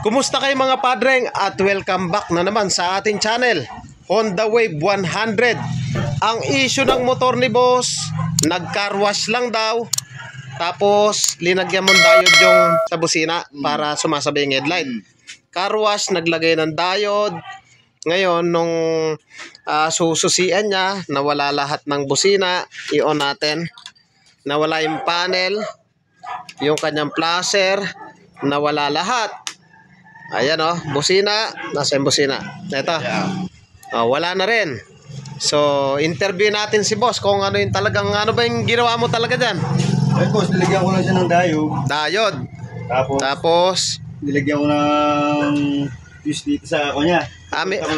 Kumusta kayo mga padreng at welcome back na naman sa ating channel Honda Wave 100. Ang issue ng motor ni boss, nag-car wash lang daw. Tapos linagyan mong diode yung sa busina para sumasabay yung headlight. Car wash, naglagay ng diode. Ngayon nung sususian niya, nawala lahat ng busina. I-on natin. Nawala yung panel, yung kanyang placer, nawala lahat. Ayan busina, nasa yung busina. Ito. Wala na rin. So, interview natin si boss kung ano yung talagang, ano ba yung ginawa mo talaga dyan? Ay boss, nilagyan ko lang siya ng diode. Diode. Tapos nilagyan ko ng fuse dito sa ako niya.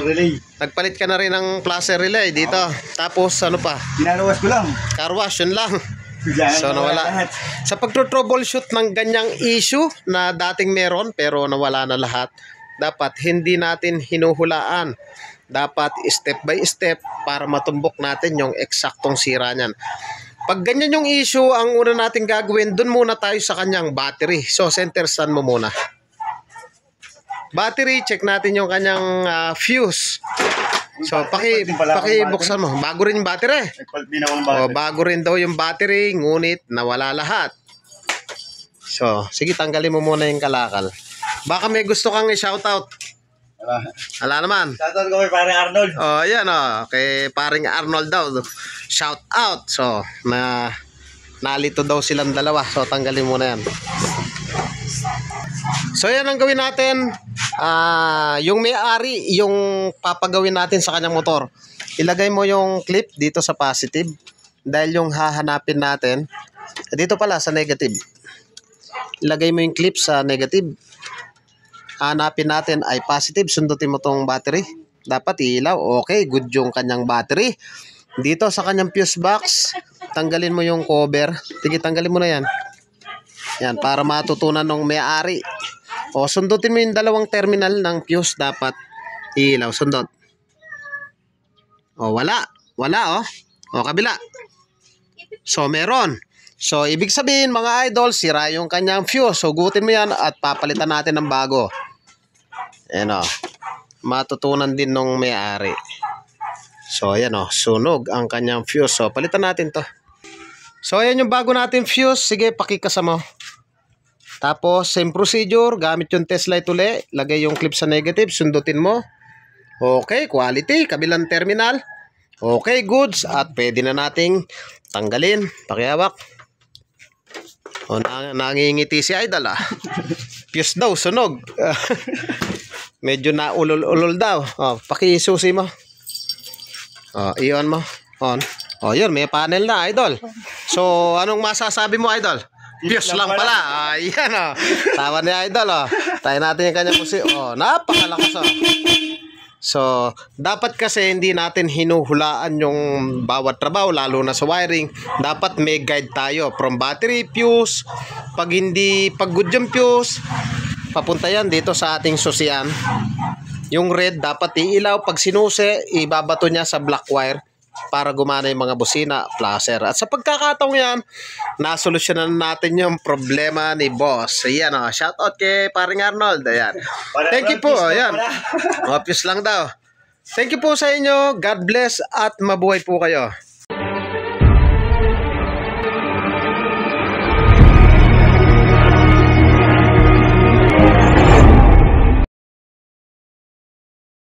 Relay. Nagpalit ka na rin ng placer relay dito. Tapos ano pa? Ginalawas ko lang. Car wash, yun lang. So nawala. Sa pagtro-troubleshoot ng ganyang issue na dating meron pero nawala na lahat, dapat hindi natin hinuhulaan. Dapat step by step para matumbok natin yung eksaktong sira niyan. Pag ganyan yung issue, ang una natin gagawin, dun muna tayo sa kanyang battery. So center stand mo muna. Battery, check natin yung kanyang fuse. So, pakibuksan mo. Bago rin yung battery. Bago rin daw yung battery, ngunit nawala lahat. So, sige, tanggalin mo muna yung kalakal. Baka may gusto kang i-shoutout. Wala naman. Shoutout ko kay paring Arnold. Ayan kay paring Arnold daw. Shoutout. So, nalito daw silang dalawa. So, tanggalin muna yan. So, yan ang gawin natin. Yung may-ari, yung papagawin natin sa kanyang motor, ilagay mo yung clip dito sa positive dahil yung hahanapin natin dito pala sa negative. Ilagay mo yung clip sa negative, hanapin natin ay positive. Sundutin mo tong battery, dapat ilaw. Okay, good yung kanyang battery. Dito sa kanyang fuse box, tanggalin mo yung cover. Sige, tanggalin mo na yan. Yan, para matutunan ng may-ari. Sundutin mo yung dalawang terminal ng fuse, dapat ilaw. Sundot. Wala. Wala kabila. So, meron. So, ibig sabihin mga idol, sira yung kanyang fuse. So, gutin mo yan at papalitan natin ng bago. Ayan matutunan din ng may-ari. So, ayan sunog ang kanyang fuse. So, palitan natin to. So, ayan yung bago natin fuse. Sige, pakikasa mo. Tapos, same procedure, gamit yung test light uli, lagay yung clip sa negative, sundutin mo. Okay, quality, kabilang terminal. Okay, goods, at pwede na nating tanggalin. Pakihawak. Nangingiti si Idol Fuse daw, sunog. Medyo naulol-ulol daw. Pakisusi mo. I-on mo. On. Yun, may panel na, Idol. So, anong masasabi mo, Idol? Fuse lang pala. Ayan tawa ni Idol Tayo natin yung kanyang musik. Napakalakas So, dapat kasi hindi natin hinuhulaan yung bawat trabaho, lalo na sa wiring. Dapat may guide tayo from battery, fuse. Pag good yung fuse, papunta yan dito sa ating susian. Yung red dapat iilaw. Pag sinusi, ibabato niya sa black wire para gumana yung mga busina, placer. At sa pagkakataong yan, nasolusyonan natin yung problema ni boss. Ayan shoutout kay paring Arnold. Ayan. Thank you po. Ayan. Fuse lang daw. Thank you po sa inyo. God bless at mabuhay po kayo.